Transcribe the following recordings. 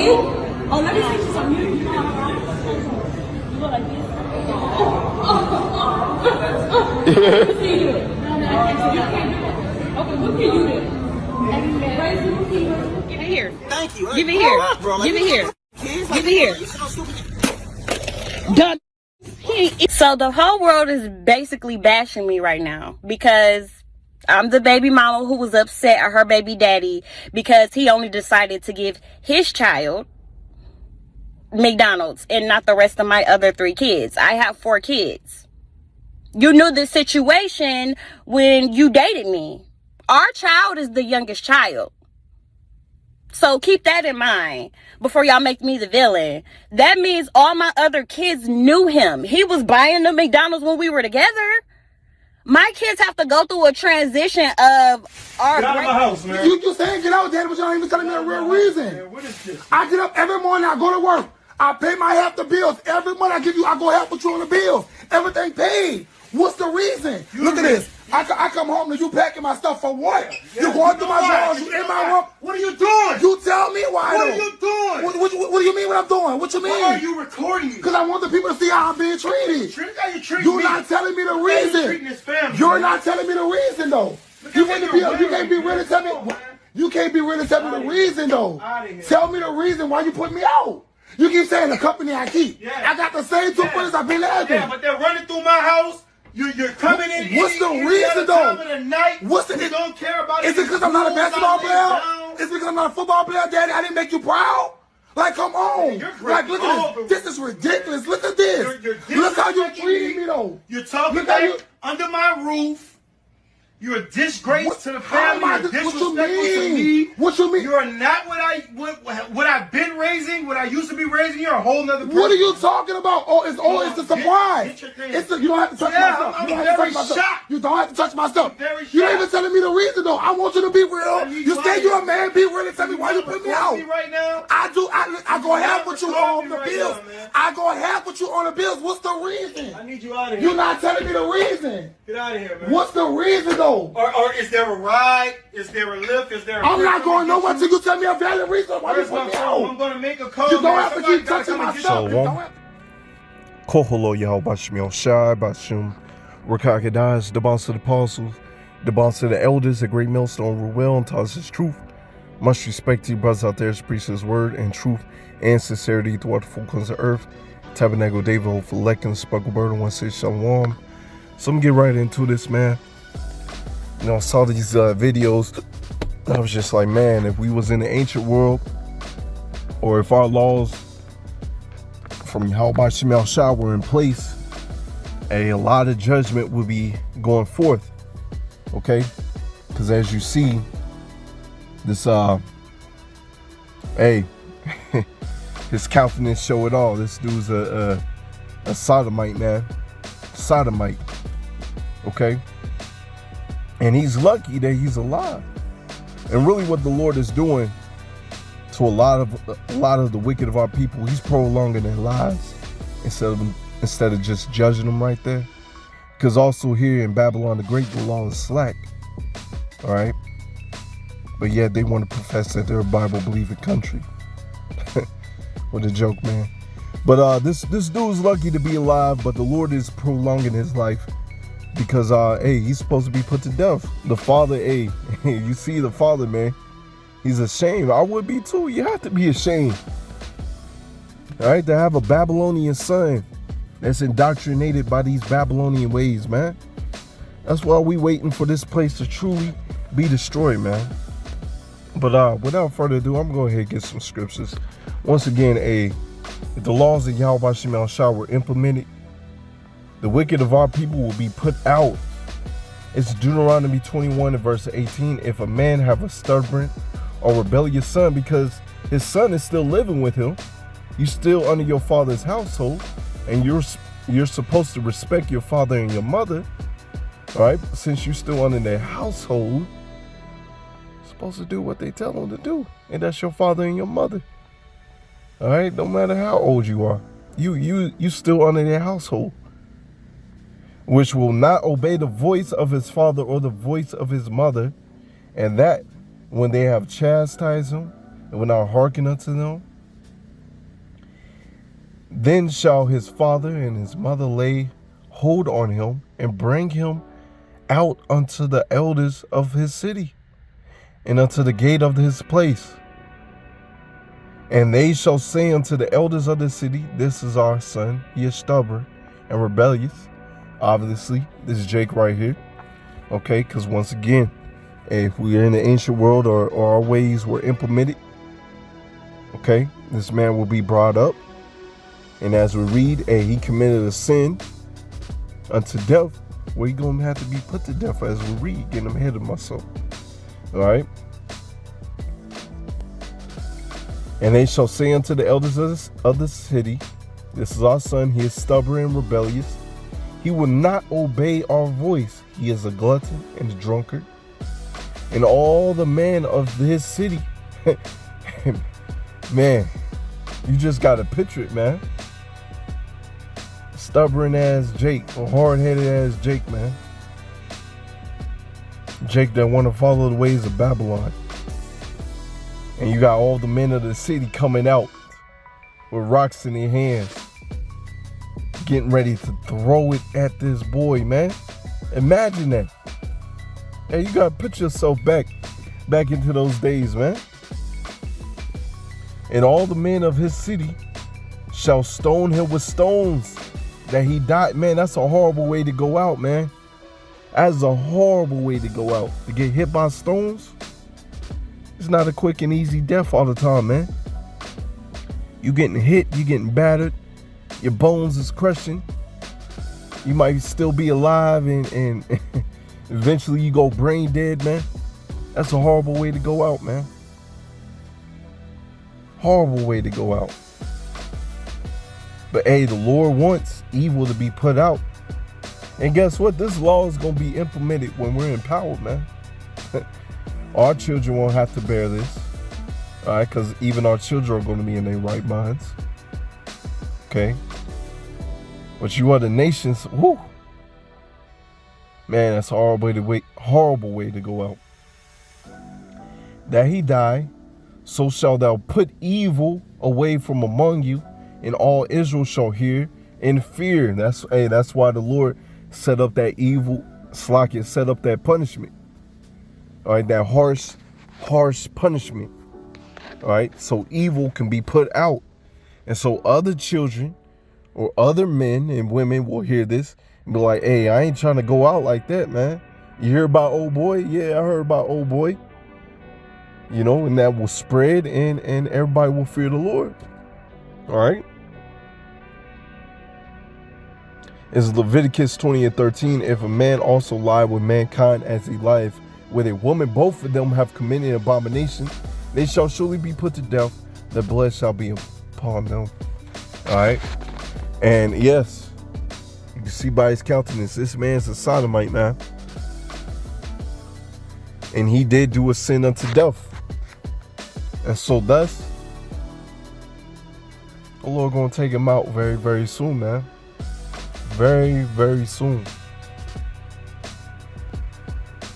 Oh, let me see you something. You know how to you go like this. Let me see you. Okay, what can you do? Give it here. Thank you. Give it here. Give it here. Give it here. Done. So the whole world is basically bashing me right now because I'm the baby mama who was upset at her baby daddy because he only decided to give his child McDonald's and not the rest of my other 3 kids. I have 4 kids. You knew the situation when you dated me. Our child is the youngest child. So keep that in mind before y'all make me the villain. That means all my other kids knew him. He was buying the McDonald's when we were together. My kids have to go through a transition of our... Get out of my house, man. You saying get out, Daddy, but you don't even telling me the real reason. Man, what is this? I get up every morning, I go to work. I pay my half the bills. Every month I go half with you on the bills. Everything paid. What's the reason? Look at this. I come home and you packing my stuff for what? Yeah, you going through my drawers, you in my room. What are you doing? You tell me why. What are you doing? What do you mean what I'm doing? What you mean? Why are you recording me? Because I want the people to see how I'm being treated. How you treating You're me? not telling me the How you reason. treating this family, You're man? not telling me the reason though. You can't be ready to tell me. You can't be ready to tell me the reason though. Tell me the reason why you put me out. You keep saying the company I keep. Yeah. I got the same 2 pointers I've been having. Yeah, but they're running through my house. You're coming in. What's the any reason other though? time of the night. What's the? You don't care about Is it because I'm not a basketball player? Is it because I'm not a football player, Daddy? I didn't make you proud. Like, come on. Like, look at this. This is ridiculous. Look at this. Look how you treating me though. You're talking Look how you. under my roof. You're a disgrace to the How am family. I You're what you disrespectful to mean? me. What you mean? You are not what I've been raising, what I used to be raising. You're a whole nother person. What are you talking about? Oh, it's a surprise. Get your thing. You don't have to touch my stuff. I'm You don't have to very touch my stuff. shocked. You don't have to touch my stuff. Very You ain't shocked. even telling me the reason though. I want you to be real. You say you're a man, be real and tell me why you put me out. Right now? I do. I go half with you on the Right bills. now, man. I go half with you on the bills. What's the reason? I need you out of here. You're not telling me the reason. Get out of here, man. What's the reason though? Or is there a ride? Is there a lift? Is there a I'm not going nowhere till you tell me a valid reason why you Where's put my me phone? out. I'm gonna make a call. You don't man. have to Somebody keep gotta touching come my and get stuff. you. You don't have- Koholo Yahweh Shai Bashum, Rakakadaz, the boss of the apostles, the boss of the elders, the great millstone, were well and taught us his truth. Much respect to you brothers out there to preach his word and truth and sincerity throughout the full corners of earth. Tabernacle David, hopeful Lekin, Sparkle Bird, and one say Shalom. So I'm gonna get right into this, man. You know, I saw these videos. I was just like, man, if we was in the ancient world, or if our laws from Yahweh Shemel Shah were in place, a lot of judgment would be going forth. Okay? Because as you see, this his countenance show it all. This dude's a sodomite, man. Sodomite. Okay? And he's lucky that he's alive. And really what the Lord is doing to a lot of the wicked of our people, he's prolonging their lives instead of just judging them right there. Because also here in Babylon the Great, the law is slack. All right? But yet they want to profess that they're a Bible-believing country. What a joke, man. But this dude's lucky to be alive, but the Lord is prolonging his life because, hey, he's supposed to be put to death. The father, hey, you see the father, man. He's ashamed. I would be too. You have to be ashamed. All right, to have a Babylonian son that's indoctrinated by these Babylonian ways, man. That's why we waiting for this place to truly be destroyed, man. But without further ado, I'm going to go ahead and get some scriptures. Once again, if the laws of Yahweh Shemel Shah were implemented, the wicked of our people will be put out. It's Deuteronomy 21 and verse 18. If a man have a stubborn or rebellious son, because his son is still living with him, you still under your father's household, and you're supposed to respect your father and your mother, all right? Since you're still under their household, you're supposed to do what they tell them to do, and that's your father and your mother. All right, no matter how old you are, you still under their household, which will not obey the voice of his father or the voice of his mother, and that when they have chastised him and will not hearken unto them, Then shall his father and his mother lay hold on him and bring him out unto the elders of his city and unto the gate of his place. And they shall say unto the elders of the city, this is our son. He is stubborn and rebellious. Obviously, this is Jake right here. Okay, because once again, if we are in the ancient world or our ways were implemented, okay, this man will be brought up. And as we read, he committed a sin unto death. Well, he's going to have to be put to death as we read, getting ahead of myself. All right. And they shall say unto the elders of the city, this is our son. He is stubborn and rebellious. He will not obey our voice. He is a glutton and a drunkard. And all the men of his city, man, you just got to picture it, man. Stubborn as Jake, or hard-headed as Jake, man. Jake that want to follow the ways of Babylon. And you got all the men of the city coming out with rocks in their hands, getting ready to throw it at this boy, man. Imagine that. Hey, you gotta put yourself back into those days, man. And all the men of his city shall stone him with stones, that he died. Man, that's a horrible way to go out, man. That's a horrible way to go out. To get hit by stones, it's not a quick and easy death all the time, man. You getting hit, you getting battered, your bones is crushing. You might still be alive and eventually you go brain dead, man. That's a horrible way to go out, man. Horrible way to go out. But hey, the Lord wants evil to be put out. And guess what? This law is going to be implemented when we're in power, man. Our children won't have to bear this. All right, because even our children are going to be in their right minds. Okay. But you other nations, whoo. Man, that's a horrible way to go out. That he die, so shalt thou put evil away from among you, and all Israel shall hear and fear. That's why the Lord set up that evil, Slakia, set up that punishment. All right, that harsh punishment. All right, so evil can be put out. And so other children or other men and women will hear this and be like, hey, I ain't trying to go out like that, man. You hear about old boy? Yeah, I heard about old boy. You know, and that will spread and everybody will fear the Lord. All right. It's Leviticus 20:13. If a man also lie with mankind as he lieth with a woman, both of them have committed an abomination. They shall surely be put to death. The blood shall be upon them. All right. And yes, you can see by his countenance, this man's a sodomite, man. And he did do a sin unto death. And so thus, the Lord going to take him out very, very soon, man. Very, very soon.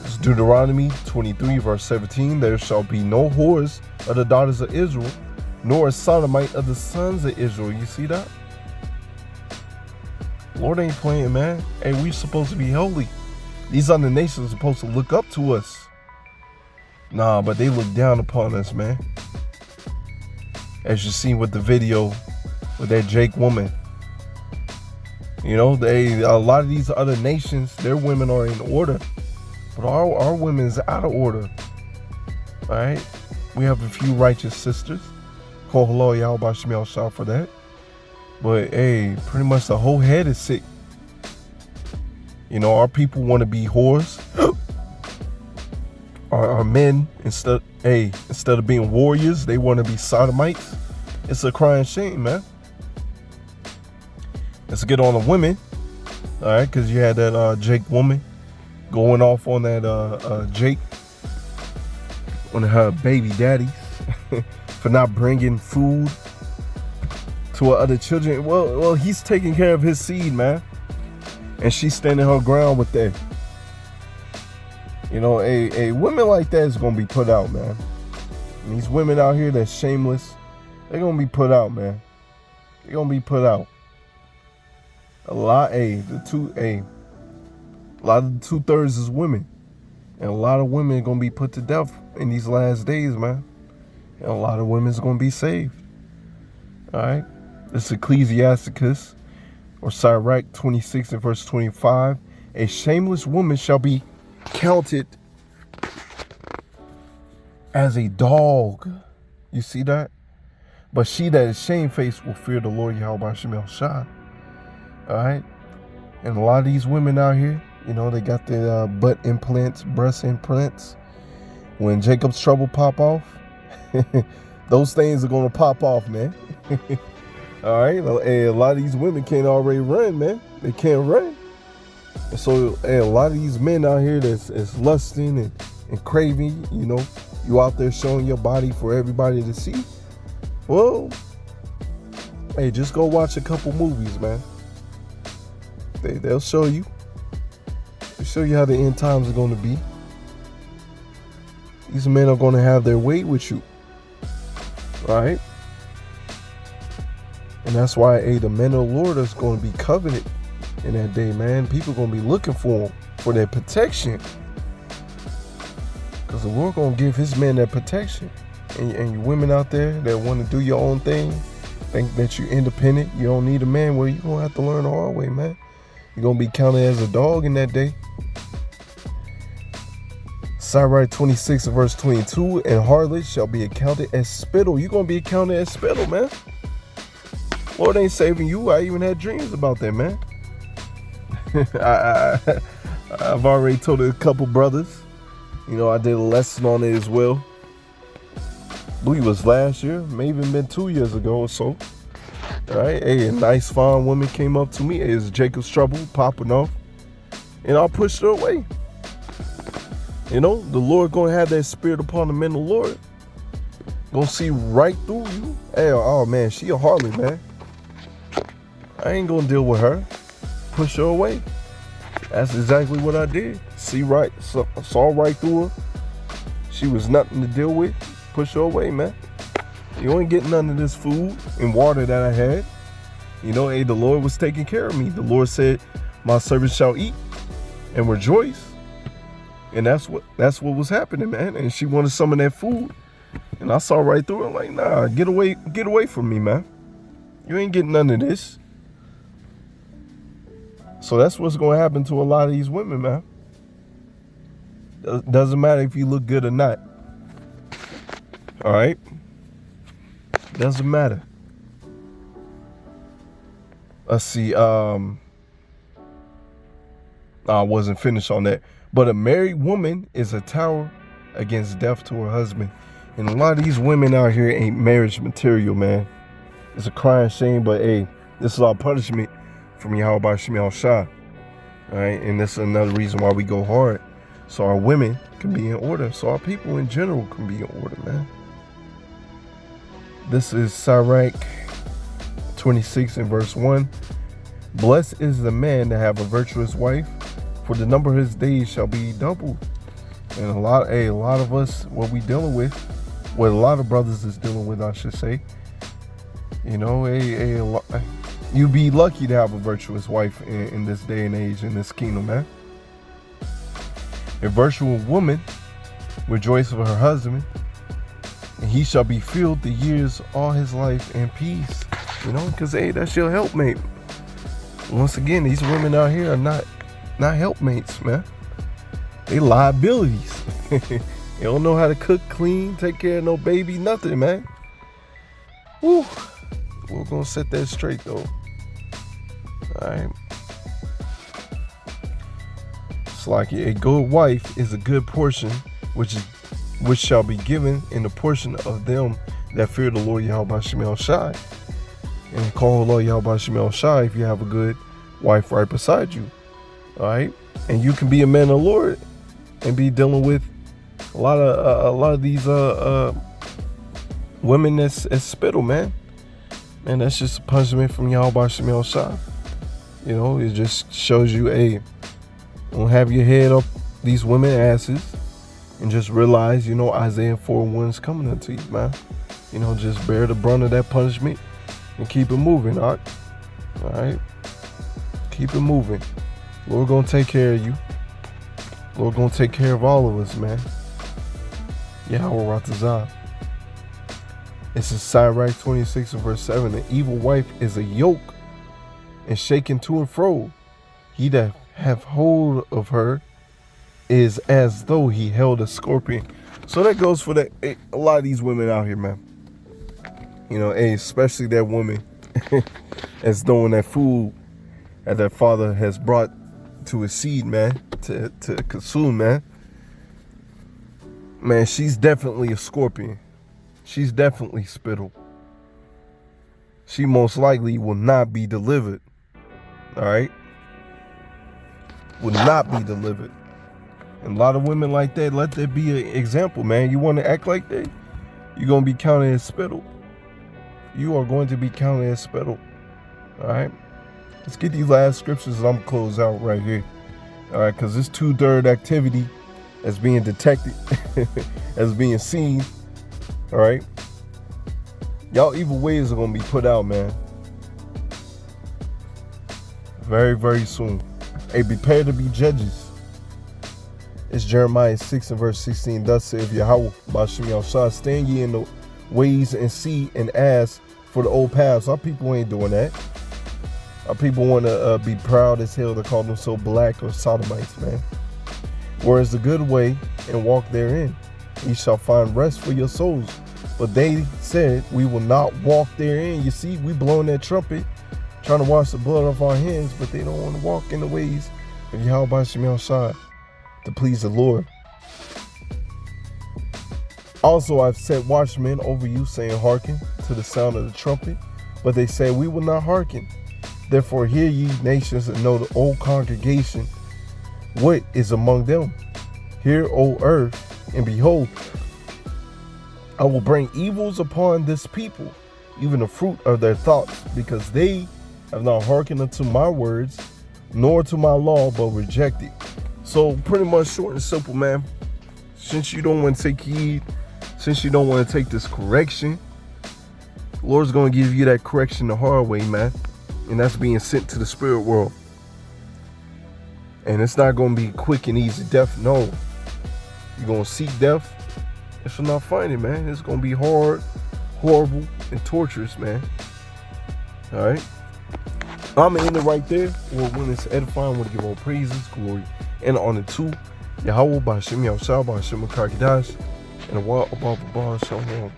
It's Deuteronomy 23, verse 17. There shall be no whores of the daughters of Israel, nor a sodomite of the sons of Israel. You see that? Lord ain't playing, man. Hey, we supposed to be holy. These other nations are supposed to look up to us. Nah, but they look down upon us, man. As you see with the video with that Jake woman. You know, a lot of these other nations, their women are in order. But our women is out of order. All right? We have a few righteous sisters. Call hello, y'all, by Shemel Shah for that. But, hey, pretty much the whole head is sick. You know, our people want to be whores. Our men, instead of being warriors, they want to be sodomites. It's a crying shame, man. Let's get on the women. All right, because you had that Jake woman going off on that Jake, on her baby daddy for not bringing food to her other children. Well, he's taking care of his seed, man. And she's standing her ground with that. You know, a women like that is going to be put out, man. And these women out here that's shameless, they're going to be put out, man. They're gonna be put out. A lot of the 2/3 is women. And a lot of women are gonna be put to death in these last days, man. And a lot of women's gonna be saved. Alright? This is Ecclesiasticus or Sirach 26 and verse 25. A shameless woman shall be counted as a dog. You see that? But she that is shamefaced will fear the Lord Yahweh Shemel Shah. Alright? And a lot of these women out here, you know, they got the butt implants, breast implants. When Jacob's trouble pop off, those things are going to pop off, man. Alright? A lot of these women can't already run, man. They can't run. And so a lot of these men out here that's lusting and craving, you know, you out there showing your body for everybody to see. Well, hey, just go watch a couple movies, man. They'll show you. They'll show you how the end times are going to be. These men are going to have their way with you. Right? And that's why, the men of the Lord is going to be coveted in that day, man. People are going to be looking for them, for their protection. Because the Lord going to give his men that protection. And you women out there that want to do your own thing, think that you're independent, you don't need a man, well, you're going to have to learn the hard way, man. You're going to be counted as a dog in that day. Sirach 26 and verse 22, and harlots shall be accounted as spittle. You're going to be accounted as spittle, man. Lord ain't saving you. I even had dreams about that, man. I've already told a couple brothers. You know, I did a lesson on it as well. I believe it was last year, maybe even been 2 years ago or so. All right, a nice fine woman came up to me. It's Jacob's trouble popping off, and I pushed her away. You know, the Lord gonna have that spirit upon the men of the Lord. Gonna see right through you. Hey, oh man, she a harlot, man. I ain't gonna deal with her. Push her away. That's exactly what I did. Saw right through her. She was nothing to deal with. Push her away, man. You ain't getting none of this food and water that I had. You know, the Lord was taking care of me. The Lord said, my servants shall eat and rejoice. And that's what was happening, man. And she wanted some of that food. And I saw right through her. I'm like, nah, get away from me, man. You ain't getting none of this. So that's what's going to happen to a lot of these women, man. Doesn't matter if you look good or not. All right? Doesn't matter. Let's see. I wasn't finished on that. But a married woman is a tower against death to her husband. And a lot of these women out here ain't marriage material, man. It's a crying shame, but hey, this is our punishment from Yahweh Shemel Shah. All right, and this is another reason why we go hard. So our women can be in order. So our people in general can be in order, man. This is Sirach 26 and verse 1. Blessed is the man that have a virtuous wife, for the number of his days shall be doubled. And a lot of us, what we dealing with, what a lot of brothers is dealing with, I should say. You know, you be lucky to have a virtuous wife in this day and age, in this kingdom, man. A virtuous woman rejoices for her husband, and he shall be filled the years all his life in peace. You know, because hey, that's your helpmate. Once again, these women out here are not helpmates, man. They liabilities. They don't know how to cook, clean, take care of no baby, nothing, man. Woo. We're gonna set that straight though. Alright. It's like a good wife is a good portion, which shall be given in the portion of them that fear the Lord Yahweh Shemel Shai. And call the Lord Yahweh Shemel Shai if you have a good wife right beside you. Alright? And you can be a man of the Lord and be dealing with a lot of these women that's spittle, man. And that's just a punishment from Yahweh Shemel Shah. You know, it just shows you, hey, don't have your head up these women asses, and just realize, you know, Isaiah 4:1 is coming unto you, man. You know, just bear the brunt of that punishment and keep it moving, all right? Keep it moving. Lord gonna take care of you. Lord gonna take care of all of us, man. Yahweh Ratazah. This is Sirach 26 and verse 7. The evil wife is a yoke and shaken to and fro. He that have hold of her is as though he held a scorpion. So that goes for a lot of these women out here, man. You know, especially that woman that's throwing that food that their father has brought to his seed, man, to consume, man. Man, she's definitely a scorpion. She's definitely spittle. She most likely will not be delivered. All right? Will not be delivered. And a lot of women like that, let that be an example, man. You want to act like that, you're going to be counted as spittle. You are going to be counted as spittle. All right? Let's get these last scriptures and I'm going to close out right here. All right? Because this 2/3 activity that's being detected, as being seen. All right? Y'all evil ways are going to be put out, man. Very, very soon. Hey, prepare to be judges. It's Jeremiah 6 and verse 16. Thus saith Yahweh, Bashem Yahushua, stand ye in the ways and see and ask for the old paths. Our people ain't doing that. Our people want to be proud as hell to call them so black or sodomites, man. Whereas the good way and walk therein, ye shall find rest for your souls. But they said, we will not walk therein. You see, we blowing that trumpet, trying to wash the blood off our hands, but they don't want to walk in the ways of Yahweh Bashem Yahushua to please the Lord. Also, I've set watchmen over you, saying, hearken to the sound of the trumpet. But they said, we will not hearken. Therefore, hear ye nations, and know the old congregation what is among them. Hear, O earth, and behold, I will bring evils upon this people, even the fruit of their thoughts, because they have not hearkened unto my words, nor to my law, but rejected. So pretty much short and simple, man. Since you don't want to take heed, since you don't want to take this correction, the Lord's going to give you that correction the hard way, man. And that's being sent to the spirit world. And it's not going to be quick and easy death. No. You're going to seek death. And shall not find it, man. It's going to be hard, horrible, and torturous, man. All right. I'm going to end it right there. Well, when it's edifying, I want to give all praises, glory, and honor to Yahweh, Bashem Yahushua, Bashem Karkadash, and the Wa Abba Shalom.